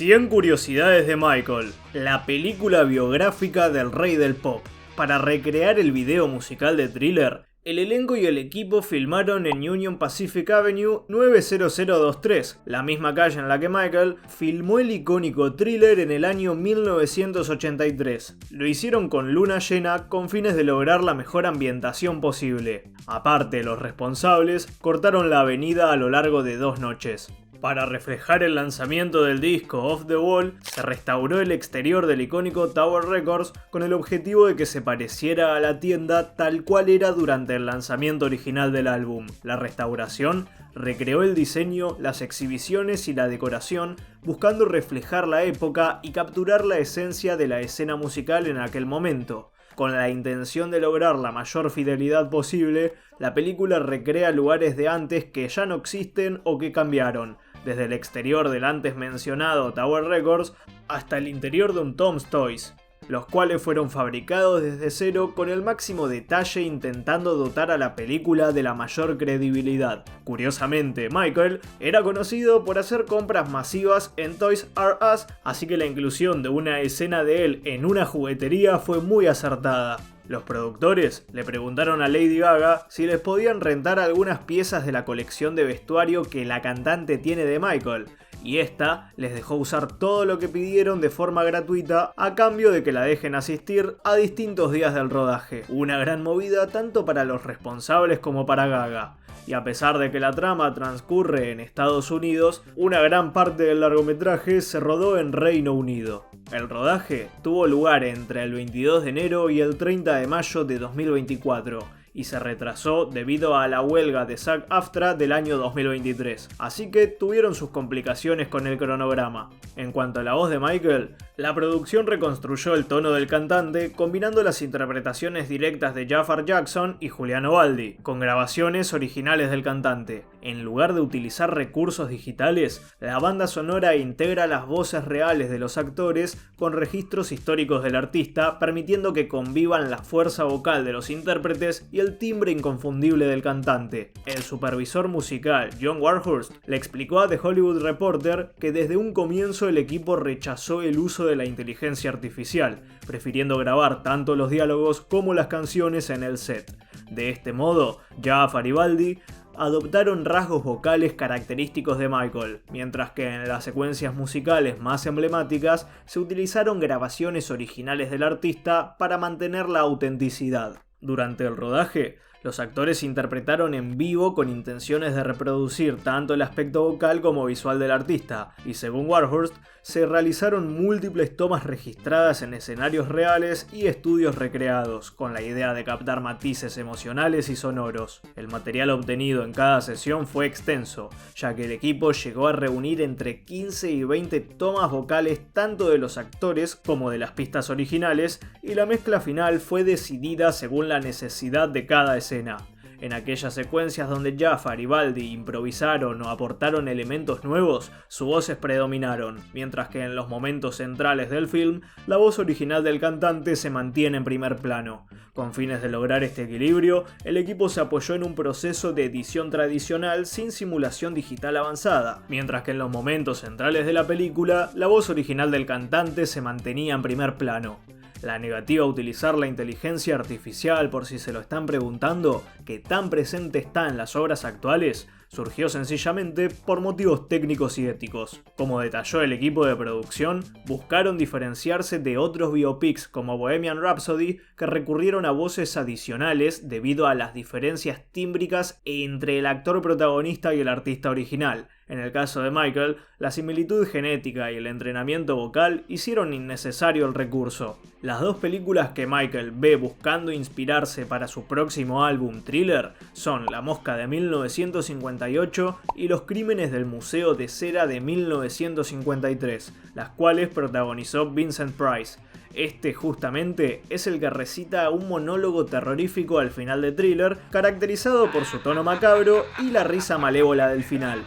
100 curiosidades de Michael, la película biográfica del rey del pop. Para recrear el video musical de Thriller, el elenco y el equipo filmaron en Union Pacific Avenue 90023, la misma calle en la que Michael filmó el icónico Thriller en el año 1983. Lo hicieron con luna llena con fines de lograr la mejor ambientación posible. Aparte, los responsables cortaron la avenida a lo largo de 2 noches. Para reflejar el lanzamiento del disco Off the Wall, se restauró el exterior del icónico Tower Records con el objetivo de que se pareciera a la tienda tal cual era durante el lanzamiento original del álbum. La restauración recreó el diseño, las exhibiciones y la decoración, buscando reflejar la época y capturar la esencia de la escena musical en aquel momento. Con la intención de lograr la mayor fidelidad posible, la película recrea lugares de antes que ya no existen o que cambiaron, desde el exterior del antes mencionado Tower Records hasta el interior de un Tom's Toys, los cuales fueron fabricados desde cero con el máximo detalle, intentando dotar a la película de la mayor credibilidad. Curiosamente, Michael era conocido por hacer compras masivas en Toys R Us, así que la inclusión de una escena de él en una juguetería fue muy acertada. Los productores le preguntaron a Lady Gaga si les podían rentar algunas piezas de la colección de vestuario que la cantante tiene de Michael, y esta les dejó usar todo lo que pidieron de forma gratuita a cambio de que la dejen asistir a distintos días del rodaje. Una gran movida tanto para los responsables como para Gaga. Y a pesar de que la trama transcurre en Estados Unidos, una gran parte del largometraje se rodó en Reino Unido. El rodaje tuvo lugar entre el 22 de enero y el 30 de mayo de 2024 y se retrasó debido a la huelga de SAG-AFTRA del año 2023, así que tuvieron sus complicaciones con el cronograma. En cuanto a la voz de Michael, la producción reconstruyó el tono del cantante combinando las interpretaciones directas de Jafar Jackson y Julian Obaldi, con grabaciones originales del cantante. En lugar de utilizar recursos digitales, la banda sonora integra las voces reales de los actores con registros históricos del artista, permitiendo que convivan la fuerza vocal de los intérpretes y el timbre inconfundible del cantante. El supervisor musical John Warhurst le explicó a The Hollywood Reporter que desde un comienzo el equipo rechazó el uso de la inteligencia artificial, prefiriendo grabar tanto los diálogos como las canciones en el set. De este modo, Jafar y Baldi adoptaron rasgos vocales característicos de Michael, mientras que en las secuencias musicales más emblemáticas se utilizaron grabaciones originales del artista para mantener la autenticidad. Durante el rodaje, los actores interpretaron en vivo con intenciones de reproducir tanto el aspecto vocal como visual del artista, y según Warhurst, se realizaron múltiples tomas registradas en escenarios reales y estudios recreados, con la idea de captar matices emocionales y sonoros. El material obtenido en cada sesión fue extenso, ya que el equipo llegó a reunir entre 15 y 20 tomas vocales tanto de los actores como de las pistas originales, y la mezcla final fue decidida según la necesidad de cada escena. En aquellas secuencias donde Jafar y Baldi improvisaron o aportaron elementos nuevos, sus voces predominaron, mientras que en los momentos centrales del film, la voz original del cantante se mantiene en primer plano. Con fines de lograr este equilibrio, el equipo se apoyó en un proceso de edición tradicional sin simulación digital avanzada, mientras que en los momentos centrales de la película, la voz original del cantante se mantenía en primer plano. La negativa a utilizar la inteligencia artificial, por si se lo están preguntando, que tan presente está en las obras actuales, surgió sencillamente por motivos técnicos y éticos. Como detalló el equipo de producción, buscaron diferenciarse de otros biopics como Bohemian Rhapsody, que recurrieron a voces adicionales debido a las diferencias tímbricas entre el actor protagonista y el artista original. En el caso de Michael, la similitud genética y el entrenamiento vocal hicieron innecesario el recurso. Las dos películas que Michael ve buscando inspirarse para su próximo álbum Thriller son La Mosca de 1958 y Los Crímenes del Museo de Cera de 1953, las cuales protagonizó Vincent Price. Este justamente es el que recita un monólogo terrorífico al final de Thriller, caracterizado por su tono macabro y la risa malévola del final.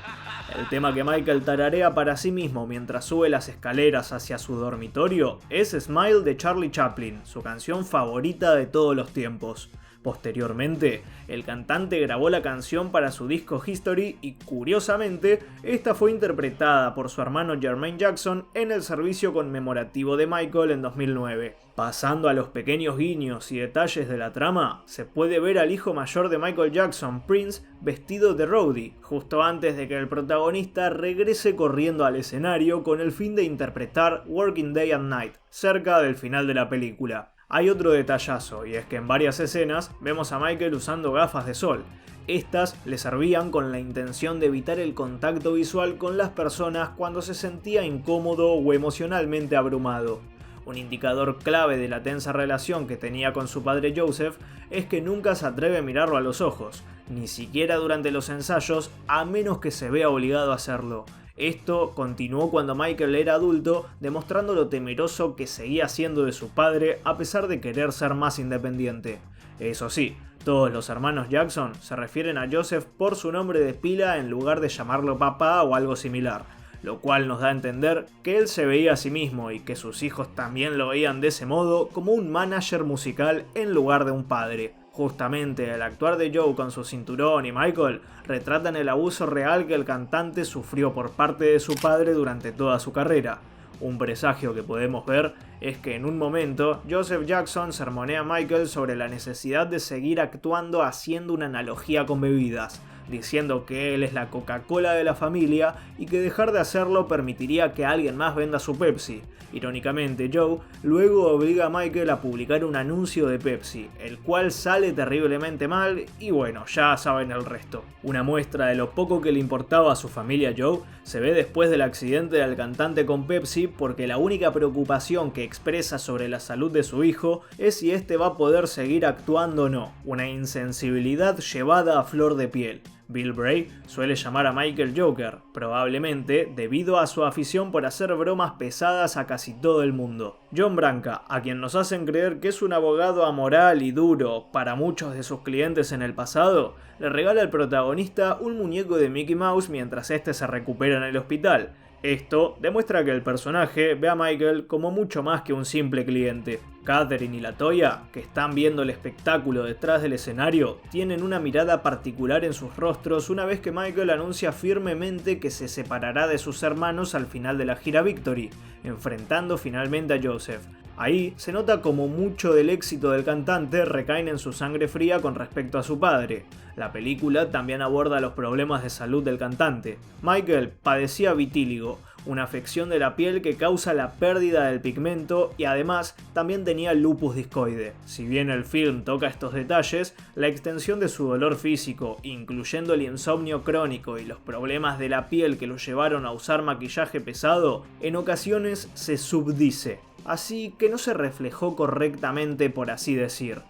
El tema que Michael tararea para sí mismo mientras sube las escaleras hacia su dormitorio es Smile de Charlie Chaplin, su canción favorita de todos los tiempos. Posteriormente, el cantante grabó la canción para su disco History y, curiosamente, esta fue interpretada por su hermano Jermaine Jackson en el servicio conmemorativo de Michael en 2009. Pasando a los pequeños guiños y detalles de la trama, se puede ver al hijo mayor de Michael Jackson, Prince, vestido de roadie, justo antes de que el protagonista regrese corriendo al escenario con el fin de interpretar Working Day and Night, cerca del final de la película. Hay otro detallazo, y es que en varias escenas vemos a Michael usando gafas de sol. Estas le servían con la intención de evitar el contacto visual con las personas cuando se sentía incómodo o emocionalmente abrumado. Un indicador clave de la tensa relación que tenía con su padre Joseph es que nunca se atreve a mirarlo a los ojos, ni siquiera durante los ensayos, a menos que se vea obligado a hacerlo. Esto continuó cuando Michael era adulto, demostrando lo temeroso que seguía siendo de su padre a pesar de querer ser más independiente. Eso sí, todos los hermanos Jackson se refieren a Joseph por su nombre de pila en lugar de llamarlo papá o algo similar, lo cual nos da a entender que él se veía a sí mismo y que sus hijos también lo veían de ese modo, como un manager musical en lugar de un padre. Justamente el actuar de Joe con su cinturón y Michael retratan el abuso real que el cantante sufrió por parte de su padre durante toda su carrera. Un presagio que podemos ver es que en un momento Joseph Jackson sermonea a Michael sobre la necesidad de seguir actuando haciendo una analogía con bebidas, diciendo que él es la Coca-Cola de la familia y que dejar de hacerlo permitiría que alguien más venda su Pepsi. Irónicamente, Joe luego obliga a Michael a publicar un anuncio de Pepsi, el cual sale terriblemente mal y bueno, ya saben el resto. Una muestra de lo poco que le importaba a su familia Joe se ve después del accidente del cantante con Pepsi, porque la única preocupación que expresa sobre la salud de su hijo es si este va a poder seguir actuando o no, una insensibilidad llevada a flor de piel. Bill Bray suele llamar a Michael Joker, probablemente debido a su afición por hacer bromas pesadas a casi todo el mundo. John Branca, a quien nos hacen creer que es un abogado amoral y duro para muchos de sus clientes en el pasado, le regala al protagonista un muñeco de Mickey Mouse mientras este se recupera en el hospital. Esto demuestra que el personaje ve a Michael como mucho más que un simple cliente. Catherine y LaToya, que están viendo el espectáculo detrás del escenario, tienen una mirada particular en sus rostros una vez que Michael anuncia firmemente que se separará de sus hermanos al final de la gira Victory, enfrentando finalmente a Joseph. Ahí se nota como mucho del éxito del cantante recae en su sangre fría con respecto a su padre. La película también aborda los problemas de salud del cantante. Michael padecía vitíligo, una afección de la piel que causa la pérdida del pigmento, y además también tenía lupus discoide. Si bien el film toca estos detalles, la extensión de su dolor físico, incluyendo el insomnio crónico y los problemas de la piel que lo llevaron a usar maquillaje pesado, en ocasiones se subdice, así que no se reflejó correctamente, por así decir.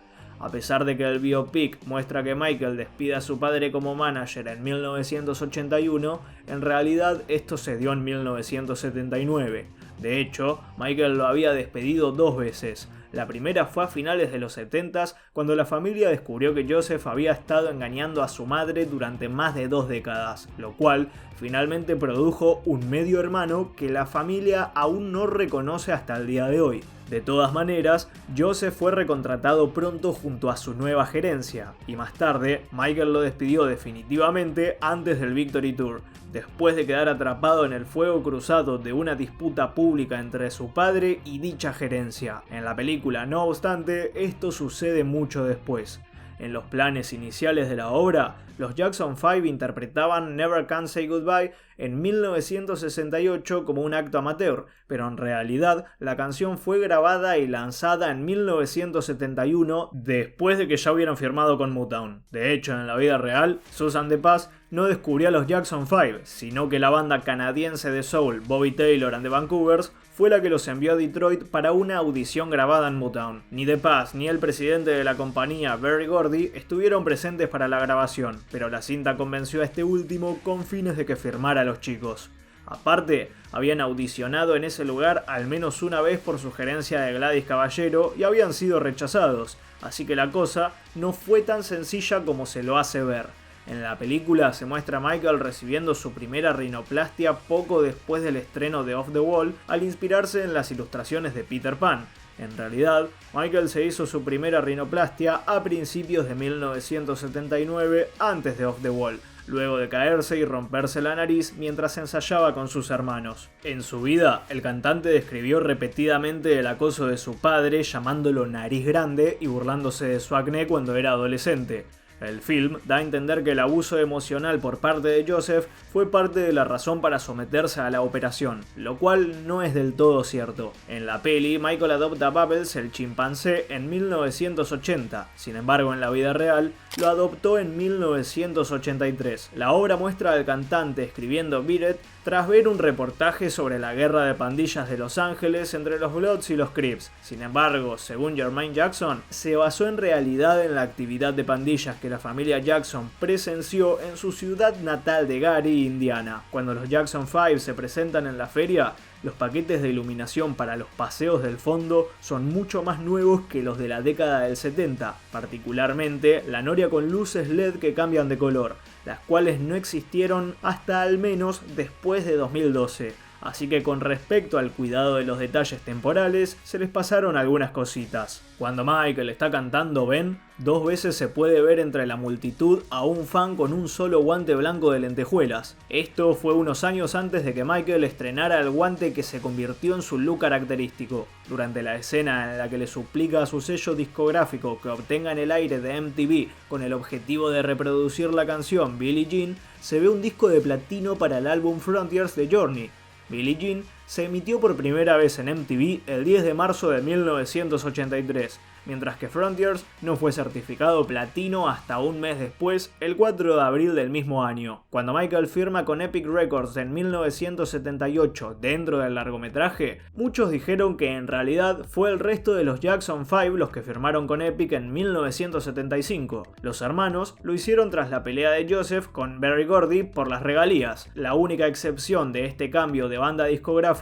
A pesar de que el biopic muestra que Michael despide a su padre como manager en 1981, en realidad esto se dio en 1979. De hecho, Michael lo había despedido 2 veces. La primera fue a finales de los 70s, cuando la familia descubrió que Joseph había estado engañando a su madre durante más de 2 décadas, lo cual finalmente produjo un medio hermano que la familia aún no reconoce hasta el día de hoy. De todas maneras, Joseph fue recontratado pronto junto a su nueva gerencia, y más tarde Michael lo despidió definitivamente antes del Victory Tour, después de quedar atrapado en el fuego cruzado de una disputa pública entre su padre y dicha gerencia. En la película, no obstante, esto sucede mucho después. En los planes iniciales de la obra, los Jackson 5 interpretaban Never Can Say Goodbye en 1968 como un acto amateur, pero en realidad la canción fue grabada y lanzada en 1971 después de que ya hubieran firmado con Motown. De hecho, en la vida real, Susan DePass no descubrió a los Jackson 5, sino que la banda canadiense de soul Bobby Taylor and the Vancouvers fue la que los envió a Detroit para una audición grabada en Motown. Ni DePass ni el presidente de la compañía, Berry Gordy, estuvieron presentes para la grabación, pero la cinta convenció a este último con fines de que firmara a los chicos. Aparte, habían audicionado en ese lugar al menos una vez por sugerencia de Gladys Caballero y habían sido rechazados, así que la cosa no fue tan sencilla como se lo hace ver. En la película se muestra a Michael recibiendo su primera rinoplastia poco después del estreno de Off the Wall, al inspirarse en las ilustraciones de Peter Pan. En realidad, Michael se hizo su primera rinoplastia a principios de 1979 antes de Off the Wall, luego de caerse y romperse la nariz mientras ensayaba con sus hermanos. En su vida, el cantante describió repetidamente el acoso de su padre llamándolo nariz grande y burlándose de su acné cuando era adolescente. El film da a entender que el abuso emocional por parte de Joseph fue parte de la razón para someterse a la operación, lo cual no es del todo cierto. En la peli, Michael adopta a Bubbles, el chimpancé, en 1980, sin embargo en la vida real lo adoptó en 1983. La obra muestra al cantante escribiendo Beat It tras ver un reportaje sobre la guerra de pandillas de Los Ángeles entre los Bloods y los Crips. Sin embargo, según Jermaine Jackson, se basó en realidad en la actividad de pandillas que la familia Jackson presenció en su ciudad natal de Gary, Indiana. Cuando los Jackson 5 se presentan en la feria, los paquetes de iluminación para los paseos del fondo son mucho más nuevos que los de la década del 70, particularmente la noria con luces LED que cambian de color, las cuales no existieron hasta al menos después de 2012. Así que con respecto al cuidado de los detalles temporales, se les pasaron algunas cositas. Cuando Michael está cantando Ben, 2 veces se puede ver entre la multitud a un fan con un solo guante blanco de lentejuelas. Esto fue unos años antes de que Michael estrenara el guante que se convirtió en su look característico. Durante la escena en la que le suplica a su sello discográfico que obtengan el aire de MTV con el objetivo de reproducir la canción Billie Jean, se ve un disco de platino para el álbum Frontiers de Journey. Billie Jean se emitió por primera vez en MTV el 10 de marzo de 1983, mientras que Frontiers no fue certificado platino hasta un mes después, el 4 de abril del mismo año. Cuando Michael firma con Epic Records en 1978 dentro del largometraje, muchos dijeron que en realidad fue el resto de los Jackson 5 los que firmaron con Epic en 1975. Los hermanos lo hicieron tras la pelea de Joseph con Berry Gordy por las regalías. La única excepción de este cambio de banda discográfica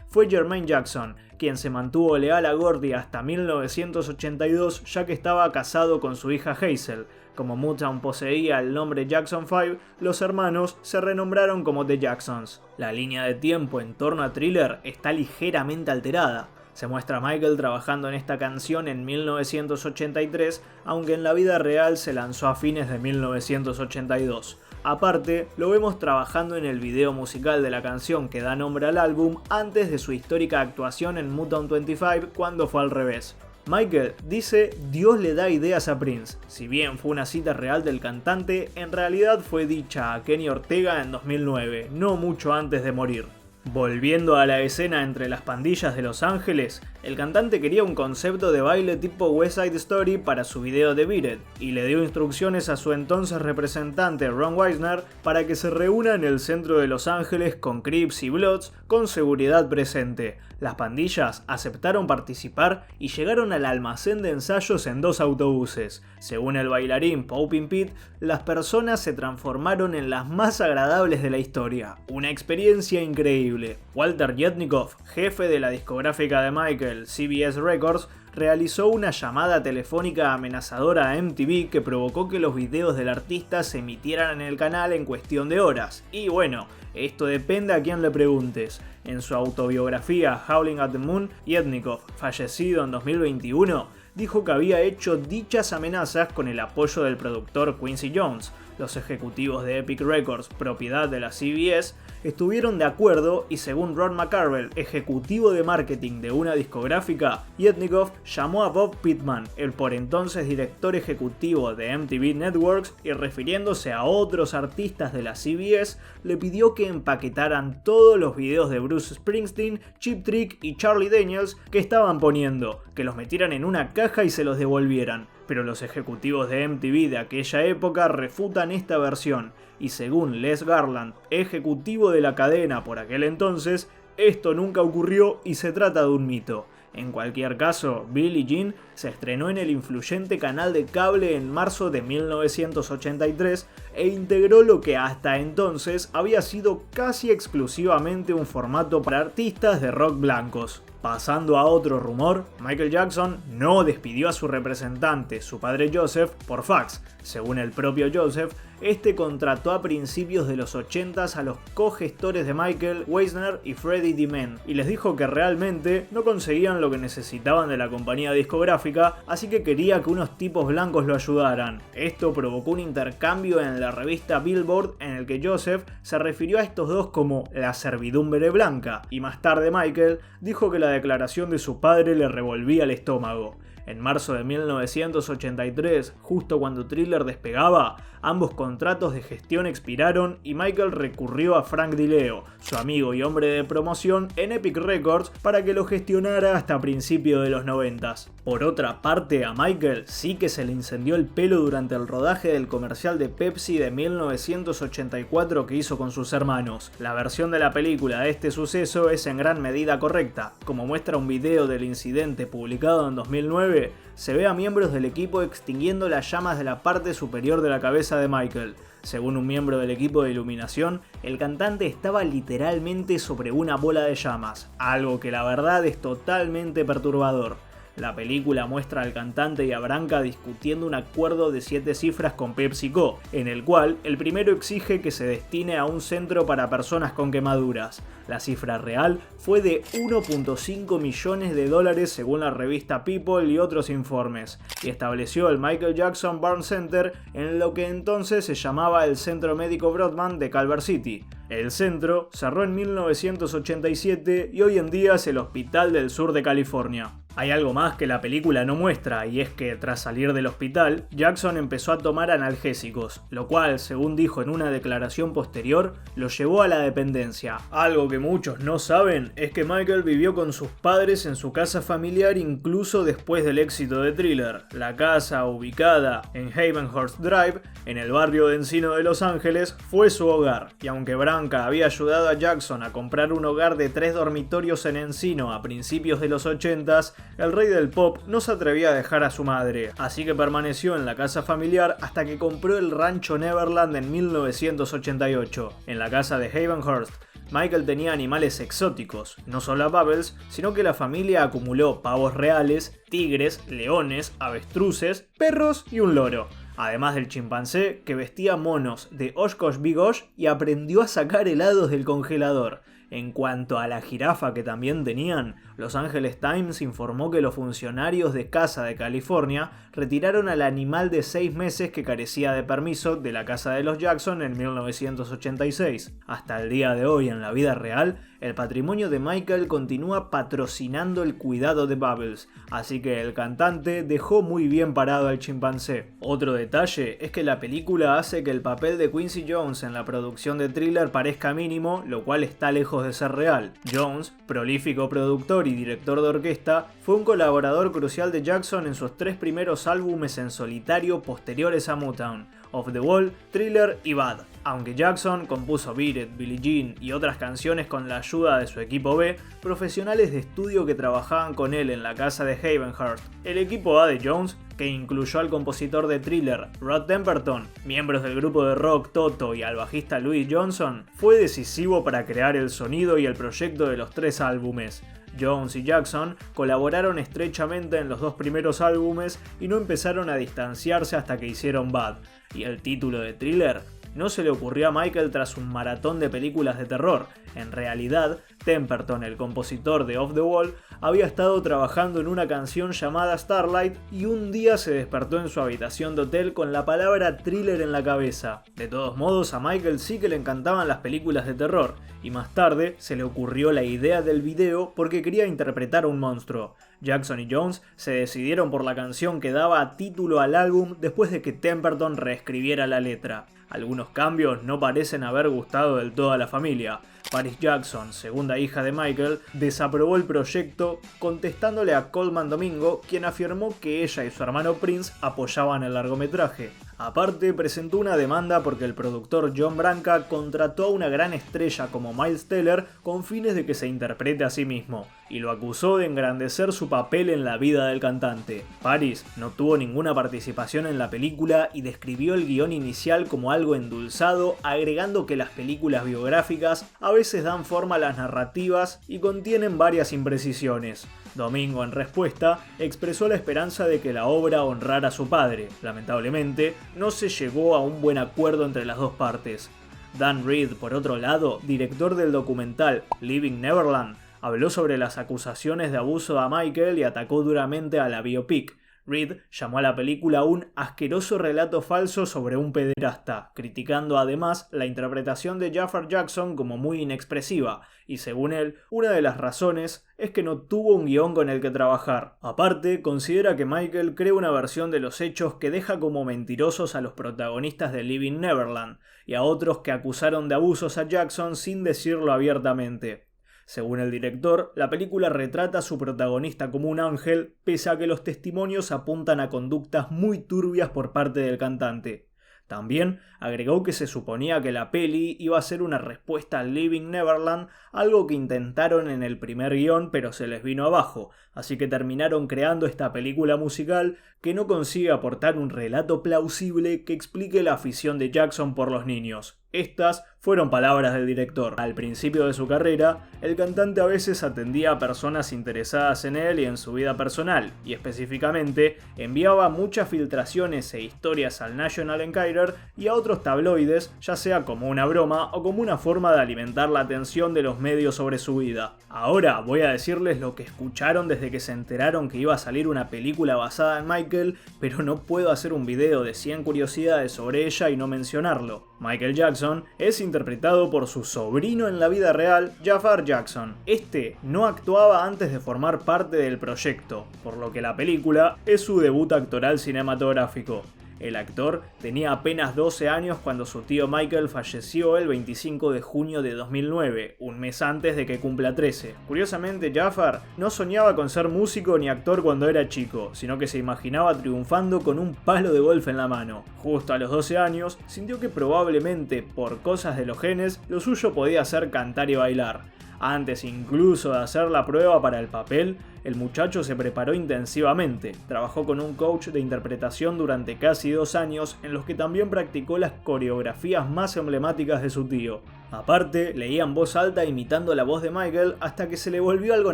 fue Jermaine Jackson, quien se mantuvo leal a Gordy hasta 1982 ya que estaba casado con su hija Hazel. Como Motown poseía el nombre Jackson 5, los hermanos se renombraron como The Jacksons. La línea de tiempo en torno a Thriller está ligeramente alterada. Se muestra a Michael trabajando en esta canción en 1983, aunque en la vida real se lanzó a fines de 1982. Aparte, lo vemos trabajando en el video musical de la canción que da nombre al álbum antes de su histórica actuación en Motown 25 cuando fue al revés. Michael dice Dios le da ideas a Prince. Si bien fue una cita real del cantante, en realidad fue dicha a Kenny Ortega en 2009, no mucho antes de morir. Volviendo a la escena entre las pandillas de Los Ángeles, el cantante quería un concepto de baile tipo West Side Story para su video de Beat It, y le dio instrucciones a su entonces representante Ron Wisner para que se reúna en el centro de Los Ángeles con Crips y Bloods con seguridad presente. Las pandillas aceptaron participar y llegaron al almacén de ensayos en 2 autobuses. Según el bailarín Popin Pete, las personas se transformaron en las más agradables de la historia. Una experiencia increíble. Walter Yetnikoff, jefe de la discográfica de Michael, CBS Records, realizó una llamada telefónica amenazadora a MTV que provocó que los videos del artista se emitieran en el canal en cuestión de horas. Y bueno, esto depende a quién le preguntes. En su autobiografía Howling at the Moon, Yetnikoff, fallecido en 2021, dijo que había hecho dichas amenazas con el apoyo del productor Quincy Jones. Los ejecutivos de Epic Records, propiedad de la CBS, estuvieron de acuerdo y según Ron McCarvell, ejecutivo de marketing de una discográfica, Yetnikoff llamó a Bob Pittman, el por entonces director ejecutivo de MTV Networks, y refiriéndose a otros artistas de la CBS, le pidió que empaquetaran todos los videos de Bruce Springsteen, Cheap Trick y Charlie Daniels que estaban poniendo, que los metieran en una caja y se los devolvieran. Pero los ejecutivos de MTV de aquella época refutan esta versión, y según Les Garland, ejecutivo de la cadena por aquel entonces, esto nunca ocurrió y se trata de un mito. En cualquier caso, Billie Jean se estrenó en el influyente canal de cable en marzo de 1983 e integró lo que hasta entonces había sido casi exclusivamente un formato para artistas de rock blancos. Pasando a otro rumor, Michael Jackson no despidió a su representante, su padre Joseph, por fax. Según el propio Joseph, este contrató a principios de los 80s a los cogestores de Michael, Weisner y Freddie DeMen, y les dijo que realmente no conseguían lo que necesitaban de la compañía discográfica, así que quería que unos tipos blancos lo ayudaran. Esto provocó un intercambio en la revista Billboard en el que Joseph se refirió a estos dos como la servidumbre blanca, y más tarde Michael dijo que la declaración de su padre le revolvía el estómago. En marzo de 1983, justo cuando Thriller despegaba, ambos contratos de gestión expiraron y Michael recurrió a Frank DiLeo, su amigo y hombre de promoción en Epic Records, para que lo gestionara hasta principios de los 90s. Por otra parte, a Michael sí que se le incendió el pelo durante el rodaje del comercial de Pepsi de 1984 que hizo con sus hermanos. La versión de la película de este suceso es en gran medida correcta. Como muestra un video del incidente publicado en 2009, se ve a miembros del equipo extinguiendo las llamas de la parte superior de la cabeza de Michael. Según un miembro del equipo de iluminación, el cantante estaba literalmente sobre una bola de llamas, algo que la verdad es totalmente perturbador. La película muestra al cantante y a Branca discutiendo un acuerdo de 7 cifras con PepsiCo, en el cual el primero exige que se destine a un centro para personas con quemaduras. La cifra real fue de 1.5 millones de dólares según la revista People y otros informes, y estableció el Michael Jackson Burn Center en lo que entonces se llamaba el Centro Médico Broadman de Culver City. El centro cerró en 1987 y hoy en día es el Hospital del Sur de California. Hay algo más que la película no muestra, y es que tras salir del hospital, Jackson empezó a tomar analgésicos, lo cual, según dijo en una declaración posterior, lo llevó a la dependencia. Algo que muchos no saben es que Michael vivió con sus padres en su casa familiar incluso después del éxito de Thriller. La casa, ubicada en Havenhurst Drive, en el barrio de Encino de Los Ángeles, fue su hogar, y aunque Branca había ayudado a Jackson a comprar un hogar de 3 dormitorios en Encino a principios de los 80s, el rey del pop no se atrevía a dejar a su madre, así que permaneció en la casa familiar hasta que compró el rancho Neverland en 1988. En la casa de Havenhurst, Michael tenía animales exóticos, no solo a Bubbles, sino que la familia acumuló pavos reales, tigres, leones, avestruces, perros y un loro. Además del chimpancé que vestía monos de Oshkosh Big Osh y aprendió a sacar helados del congelador. En cuanto a la jirafa que también tenían, Los Angeles Times informó que los funcionarios de Casa de California retiraron al animal de 6 meses que carecía de permiso de la casa de los Jackson en 1986. Hasta el día de hoy, en la vida real, el patrimonio de Michael continúa patrocinando el cuidado de Bubbles, así que el cantante dejó muy bien parado al chimpancé. Otro detalle es que la película hace que el papel de Quincy Jones en la producción de Thriller parezca mínimo, lo cual está lejos de ser real. Jones, prolífico productor y director de orquesta, fue un colaborador crucial de Jackson en sus 3 primeros álbumes en solitario posteriores a Motown: Off the Wall, Thriller y Bad. Aunque Jackson compuso Beat It, Billie Jean y otras canciones con la ayuda de su equipo B, profesionales de estudio que trabajaban con él en la casa de Havenhurst. El equipo A de Jones, que incluyó al compositor de Thriller, Rod Temperton, miembros del grupo de rock Toto y al bajista Louis Johnson, fue decisivo para crear el sonido y el proyecto de los 3 álbumes. Jones y Jackson colaboraron estrechamente en los 2 primeros álbumes y no empezaron a distanciarse hasta que hicieron Bad. Y el título de Thriller no se le ocurrió a Michael tras un maratón de películas de terror. En realidad, Temperton, el compositor de Off the Wall, había estado trabajando en una canción llamada Starlight y un día se despertó en su habitación de hotel con la palabra Thriller en la cabeza. De todos modos, a Michael sí que le encantaban las películas de terror, y más tarde se le ocurrió la idea del video porque quería interpretar a un monstruo. Jackson y Jones se decidieron por la canción que daba título al álbum después de que Temperton reescribiera la letra. Algunos cambios no parecen haber gustado del todo a la familia. Paris Jackson, segunda hija de Michael, desaprobó el proyecto contestándole a Coleman Domingo, quien afirmó que ella y su hermano Prince apoyaban el largometraje. Aparte, presentó una demanda porque el productor John Branca contrató a una gran estrella como Miles Teller con fines de que se interprete a sí mismo, y lo acusó de engrandecer su papel en la vida del cantante. Paris no tuvo ninguna participación en la película y describió el guión inicial como algo endulzado, agregando que las películas biográficas a veces dan forma a las narrativas y contienen varias imprecisiones. Domingo, en respuesta, expresó la esperanza de que la obra honrara a su padre. Lamentablemente, no se llegó a un buen acuerdo entre las dos partes. Dan Reed, por otro lado, director del documental Leaving Neverland, habló sobre las acusaciones de abuso a Michael y atacó duramente a la biopic. Reed llamó a la película un asqueroso relato falso sobre un pederasta, criticando además la interpretación de Jafar Jackson como muy inexpresiva, y según él, una de las razones es que no tuvo un guión con el que trabajar. Aparte, considera que Michael crea una versión de los hechos que deja como mentirosos a los protagonistas de Leaving Neverland, y a otros que acusaron de abusos a Jackson sin decirlo abiertamente. Según el director, la película retrata a su protagonista como un ángel, pese a que los testimonios apuntan a conductas muy turbias por parte del cantante. También agregó que se suponía que la peli iba a ser una respuesta a Leaving Neverland, algo que intentaron en el primer guión pero se les vino abajo, así que terminaron creando esta película musical que no consigue aportar un relato plausible que explique la afición de Jackson por los niños. Estas fueron palabras del director. Al principio de su carrera, el cantante a veces atendía a personas interesadas en él y en su vida personal, y específicamente enviaba muchas filtraciones e historias al National Enquirer y a otros tabloides, ya sea como una broma o como una forma de alimentar la atención de los medios sobre su vida. Ahora voy a decirles lo que escucharon desde que se enteraron que iba a salir una película basada en Michael, pero no puedo hacer un video de 100 curiosidades sobre ella y no mencionarlo. Michael Jackson es interpretado por su sobrino en la vida real, Jafar Jackson. Este no actuaba antes de formar parte del proyecto, por lo que la película es su debut actoral cinematográfico. El actor tenía apenas 12 años cuando su tío Michael falleció el 25 de junio de 2009, un mes antes de que cumpla 13. Curiosamente, Jafar no soñaba con ser músico ni actor cuando era chico, sino que se imaginaba triunfando con un palo de golf en la mano. Justo a los 12 años, sintió que probablemente, por cosas de los genes, lo suyo podía ser cantar y bailar. Antes incluso de hacer la prueba para el papel, el muchacho se preparó intensivamente. Trabajó con un coach de interpretación durante casi 2 años, en los que también practicó las coreografías más emblemáticas de su tío. Aparte, leía en voz alta imitando la voz de Michael hasta que se le volvió algo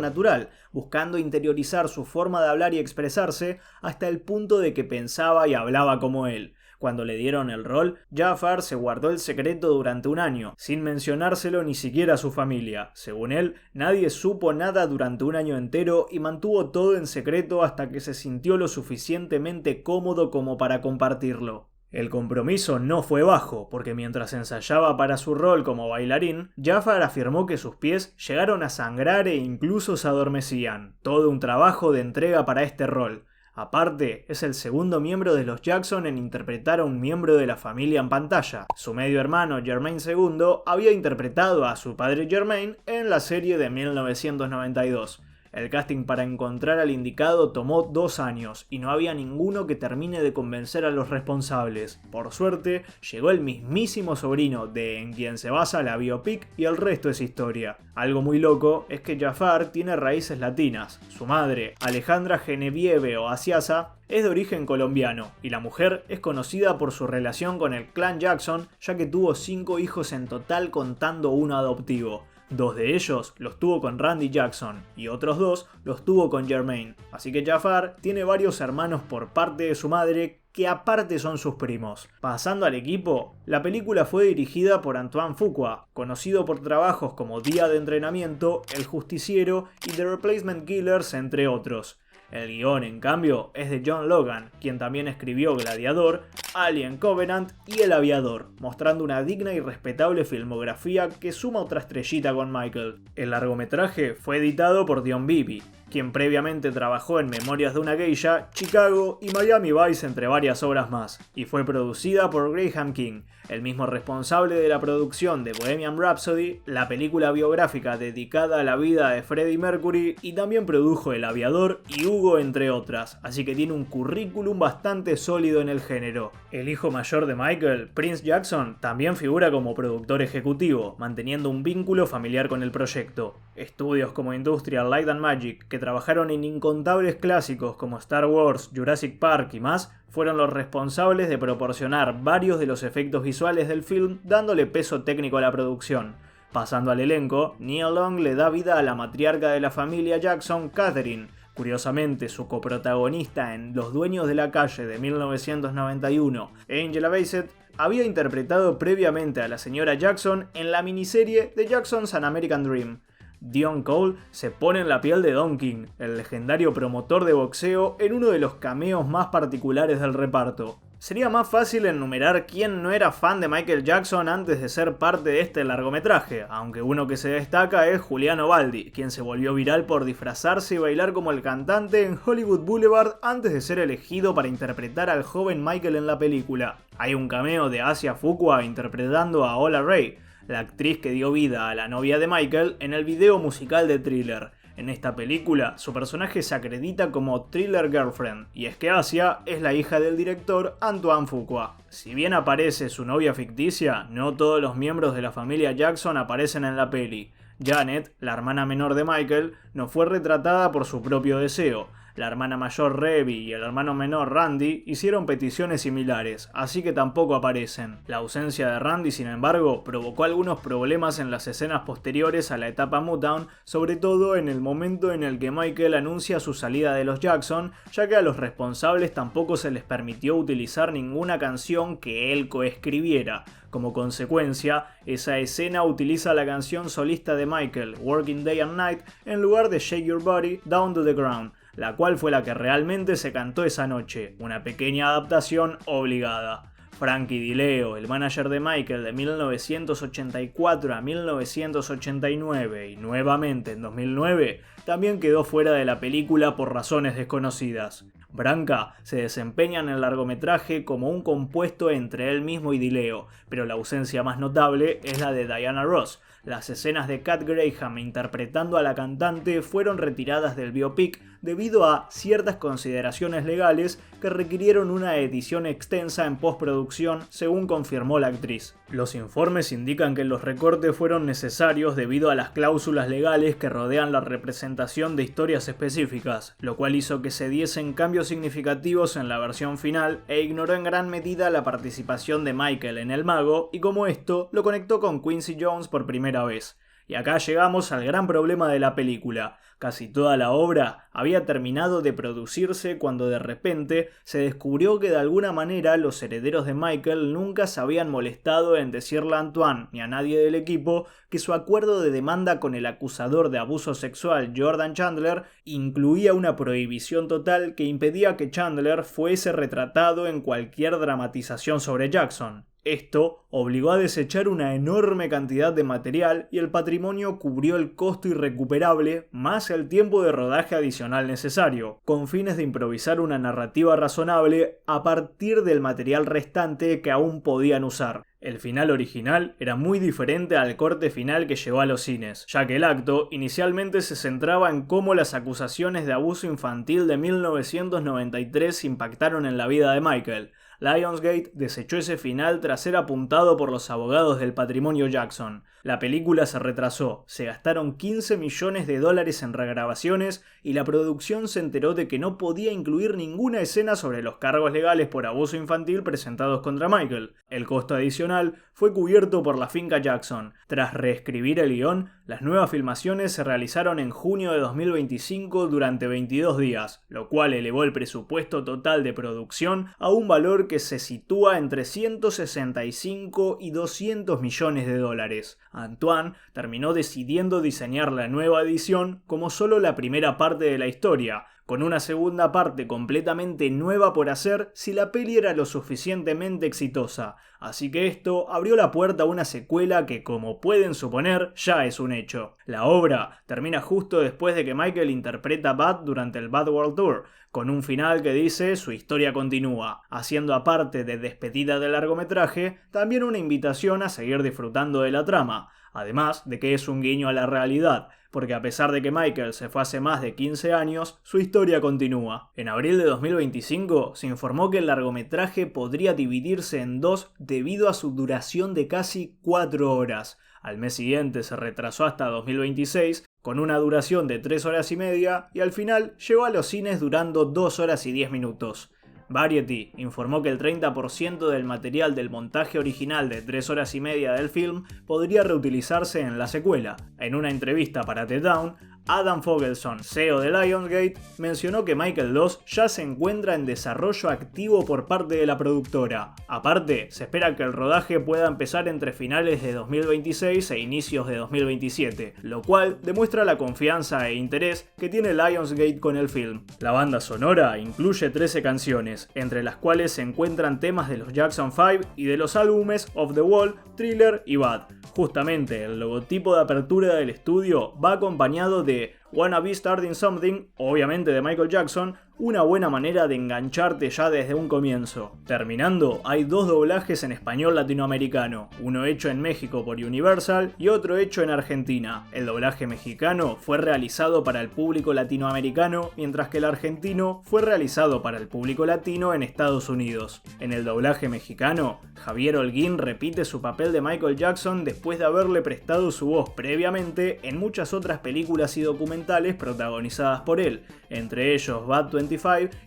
natural, buscando interiorizar su forma de hablar y expresarse hasta el punto de que pensaba y hablaba como él. Cuando le dieron el rol, Jafar se guardó el secreto durante 1 año, sin mencionárselo ni siquiera a su familia. Según él, nadie supo nada durante 1 año entero y mantuvo todo en secreto hasta que se sintió lo suficientemente cómodo como para compartirlo. El compromiso no fue bajo, porque mientras ensayaba para su rol como bailarín, Jafar afirmó que sus pies llegaron a sangrar e incluso se adormecían. Todo un trabajo de entrega para este rol. Aparte, es el segundo miembro de los Jackson en interpretar a un miembro de la familia en pantalla. Su medio hermano, Jermaine II, había interpretado a su padre Jermaine en la serie de 1992. El casting para encontrar al indicado tomó 2 años y no había ninguno que termine de convencer a los responsables. Por suerte, llegó el mismísimo sobrino de en quien se basa la biopic y el resto es historia. Algo muy loco es que Jafar tiene raíces latinas. Su madre, Alejandra Genevieve o Asiasa, es de origen colombiano y la mujer es conocida por su relación con el clan Jackson, ya que tuvo 5 hijos en total contando uno adoptivo. 2 de ellos los tuvo con Randy Jackson y otros 2 los tuvo con Jermaine. Así que Jafar tiene varios hermanos por parte de su madre que aparte son sus primos. Pasando al equipo, la película fue dirigida por Antoine Fuqua, conocido por trabajos como Día de Entrenamiento, El Justiciero y The Replacement Killers, entre otros. El guión, en cambio, es de John Logan, quien también escribió Gladiador, Alien Covenant y El Aviador, mostrando una digna y respetable filmografía que suma otra estrellita con Michael. El largometraje fue editado por Dion Beebe. quien previamente trabajó en Memorias de una Geisha, Chicago y Miami Vice, entre varias obras más, y fue producida por Graham King, el mismo responsable de la producción de Bohemian Rhapsody, la película biográfica dedicada a la vida de Freddie Mercury, y también produjo El Aviador y Hugo, entre otras, así que tiene un currículum bastante sólido en el género. El hijo mayor de Michael, Prince Jackson, también figura como productor ejecutivo, manteniendo un vínculo familiar con el proyecto. Estudios como Industrial Light and Magic, que trabajaron en incontables clásicos como Star Wars, Jurassic Park y más, fueron los responsables de proporcionar varios de los efectos visuales del film, dándole peso técnico a la producción. Pasando al elenco, Nia Long le da vida a la matriarca de la familia Jackson, Catherine. Curiosamente, su coprotagonista en Los Dueños de la Calle de 1991, Angela Bassett, había interpretado previamente a la señora Jackson en la miniserie The Jacksons An American Dream. Dion Cole se pone en la piel de Don King, el legendario promotor de boxeo, en uno de los cameos más particulares del reparto. Sería más fácil enumerar quién no era fan de Michael Jackson antes de ser parte de este largometraje, aunque uno que se destaca es Juliano Baldi, quien se volvió viral por disfrazarse y bailar como el cantante en Hollywood Boulevard antes de ser elegido para interpretar al joven Michael en la película. Hay un cameo de Asia Fuqua interpretando a Ola Ray, la actriz que dio vida a la novia de Michael en el video musical de Thriller. En esta película, su personaje se acredita como Thriller Girlfriend, y es que Asia es la hija del director Antoine Fuqua. Si bien aparece su novia ficticia, no todos los miembros de la familia Jackson aparecen en la peli. Janet, la hermana menor de Michael, no fue retratada por su propio deseo. La hermana mayor Reby y el hermano menor Randy hicieron peticiones similares, así que tampoco aparecen. La ausencia de Randy, sin embargo, provocó algunos problemas en las escenas posteriores a la etapa Motown, sobre todo en el momento en el que Michael anuncia su salida de los Jackson, ya que a los responsables tampoco se les permitió utilizar ninguna canción que él coescribiera. Como consecuencia, esa escena utiliza la canción solista de Michael, Working Day and Night, en lugar de Shake Your Body, Down to the Ground, la cual fue la que realmente se cantó esa noche, una pequeña adaptación obligada. Frankie DiLeo, el manager de Michael de 1984 a 1989 y nuevamente en 2009, también quedó fuera de la película por razones desconocidas. Branca se desempeña en el largometraje como un compuesto entre él mismo y DiLeo, pero la ausencia más notable es la de Diana Ross. Las escenas de Cat Graham interpretando a la cantante fueron retiradas del biopic debido a ciertas consideraciones legales que requirieron una edición extensa en postproducción, según confirmó la actriz. Los informes indican que los recortes fueron necesarios debido a las cláusulas legales que rodean la representación de historias específicas, lo cual hizo que se diesen cambios significativos en la versión final e ignoró en gran medida la participación de Michael en El Mago, y como esto lo conectó con Quincy Jones por primera vez. Y acá llegamos al gran problema de la película. Casi toda la obra había terminado de producirse cuando de repente se descubrió que de alguna manera los herederos de Michael nunca se habían molestado en decirle a Antoine ni a nadie del equipo que su acuerdo de demanda con el acusador de abuso sexual Jordan Chandler incluía una prohibición total que impedía que Chandler fuese retratado en cualquier dramatización sobre Jackson. Esto obligó a desechar una enorme cantidad de material y el patrimonio cubrió el costo irrecuperable más el tiempo de rodaje adicional necesario, con fines de improvisar una narrativa razonable a partir del material restante que aún podían usar. El final original era muy diferente al corte final que llegó a los cines, ya que el acto inicialmente se centraba en cómo las acusaciones de abuso infantil de 1993 impactaron en la vida de Michael. Lionsgate desechó ese final tras ser apuntado por los abogados del patrimonio Jackson. La película se retrasó, se gastaron $15 millones en regrabaciones y la producción se enteró de que no podía incluir ninguna escena sobre los cargos legales por abuso infantil presentados contra Michael. El costo adicional fue cubierto por la finca Jackson. Tras reescribir el guión, las nuevas filmaciones se realizaron en junio de 2025 durante 22 días, lo cual elevó el presupuesto total de producción a un valor que se sitúa entre 165 y $200 millones. Antoine terminó decidiendo diseñar la nueva edición como solo la primera parte de la historia, con una segunda parte completamente nueva por hacer si la peli era lo suficientemente exitosa, así que esto abrió la puerta a una secuela que, como pueden suponer, ya es un hecho. La obra termina justo después de que Michael interpreta a Bud durante el Bud World Tour, con un final que dice su historia continúa, haciendo aparte de despedida del largometraje, también una invitación a seguir disfrutando de la trama, además de que es un guiño a la realidad, porque a pesar de que Michael se fue hace más de 15 años, su historia continúa. En abril de 2025 se informó que el largometraje podría dividirse en dos debido a su duración de casi 4 horas. Al mes siguiente se retrasó hasta 2026, con una duración de 3 horas y media, y al final llegó a los cines durando 2 horas y 10 minutos. Variety informó que el 30% del material del montaje original de 3 horas y media del film podría reutilizarse en la secuela. En una entrevista para The Down, Adam Fogelson, CEO de Lionsgate, mencionó que Michael 2 ya se encuentra en desarrollo activo por parte de la productora. Aparte, se espera que el rodaje pueda empezar entre finales de 2026 e inicios de 2027, lo cual demuestra la confianza e interés que tiene Lionsgate con el film. La banda sonora incluye 13 canciones, entre las cuales se encuentran temas de los Jackson 5 y de los álbumes Off the Wall, Thriller y Bad. Justamente el logotipo de apertura del estudio va acompañado de Wanna Be Starting Something, obviamente de Michael Jackson, una buena manera de engancharte ya desde un comienzo. Terminando, hay 2 doblajes en español latinoamericano, uno hecho en México por Universal y otro hecho en Argentina. El doblaje mexicano fue realizado para el público latinoamericano, mientras que el argentino fue realizado para el público latino en Estados Unidos. En el doblaje mexicano, Javier Holguín repite su papel de Michael Jackson después de haberle prestado su voz previamente en muchas otras películas y documentales protagonizadas por él, entre ellos Bad 25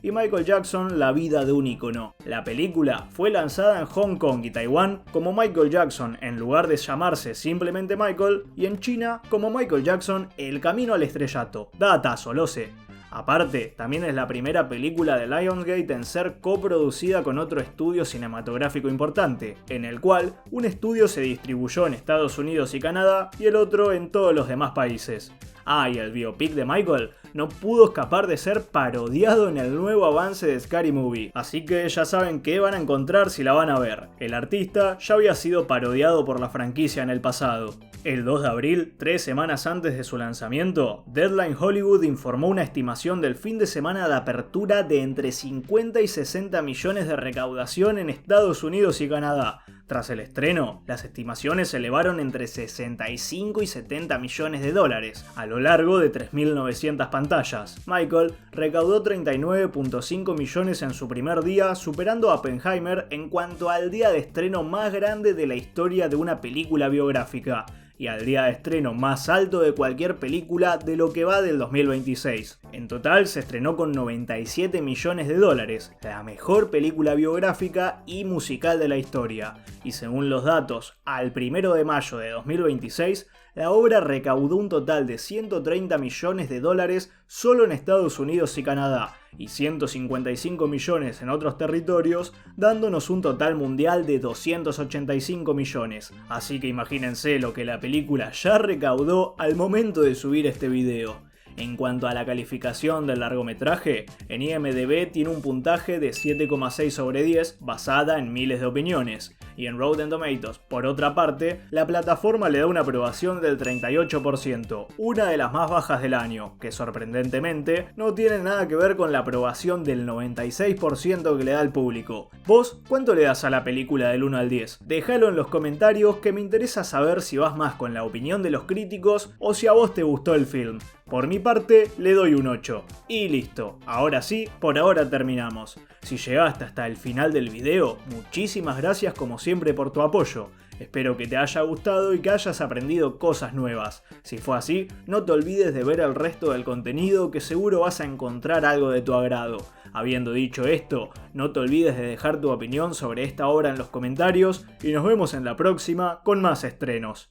y Michael Jackson, La vida de un ícono. La película fue lanzada en Hong Kong y Taiwán como Michael Jackson en lugar de llamarse simplemente Michael, y en China como Michael Jackson, El camino al estrellato. Datazo, lo sé. Aparte, también es la primera película de Lionsgate en ser coproducida con otro estudio cinematográfico importante, en el cual un estudio se distribuyó en Estados Unidos y Canadá y el otro en todos los demás países. Y el biopic de Michael no pudo escapar de ser parodiado en el nuevo avance de Scary Movie, así que ya saben qué van a encontrar si la van a ver. El artista ya había sido parodiado por la franquicia en el pasado. El 2 de abril, 3 semanas antes de su lanzamiento, Deadline Hollywood informó una estimación del fin de semana de apertura de entre 50 y 60 millones de recaudación en Estados Unidos y Canadá. Tras el estreno, las estimaciones se elevaron entre 65 y 70 millones de dólares, a lo largo de 3.900 pantallas. Michael recaudó 39.5 millones en su primer día, superando a Oppenheimer en cuanto al día de estreno más grande de la historia de una película biográfica, y al día de estreno más alto de cualquier película de lo que va del 2026. En total se estrenó con 97 millones de dólares, la mejor película biográfica y musical de la historia, y según los datos, al 1 de mayo de 2026, la obra recaudó un total de 130 millones de dólares solo en Estados Unidos y Canadá, y 155 millones en otros territorios, dándonos un total mundial de 285 millones. Así que imagínense lo que la película ya recaudó al momento de subir este video. En cuanto a la calificación del largometraje, en IMDb tiene un puntaje de 7,6 sobre 10 basada en miles de opiniones, y en Rotten Tomatoes, por otra parte, la plataforma le da una aprobación del 38%, una de las más bajas del año, que sorprendentemente no tiene nada que ver con la aprobación del 96% que le da el público. ¿Vos cuánto le das a la película del 1 al 10? Déjalo en los comentarios, que me interesa saber si vas más con la opinión de los críticos o si a vos te gustó el film. Por mi parte, le doy un 8. Y listo, ahora sí, por ahora terminamos. Si llegaste hasta el final del video, muchísimas gracias como siempre por tu apoyo. Espero que te haya gustado y que hayas aprendido cosas nuevas. Si fue así, no te olvides de ver el resto del contenido, que seguro vas a encontrar algo de tu agrado. Habiendo dicho esto, no te olvides de dejar tu opinión sobre esta obra en los comentarios y nos vemos en la próxima con más estrenos.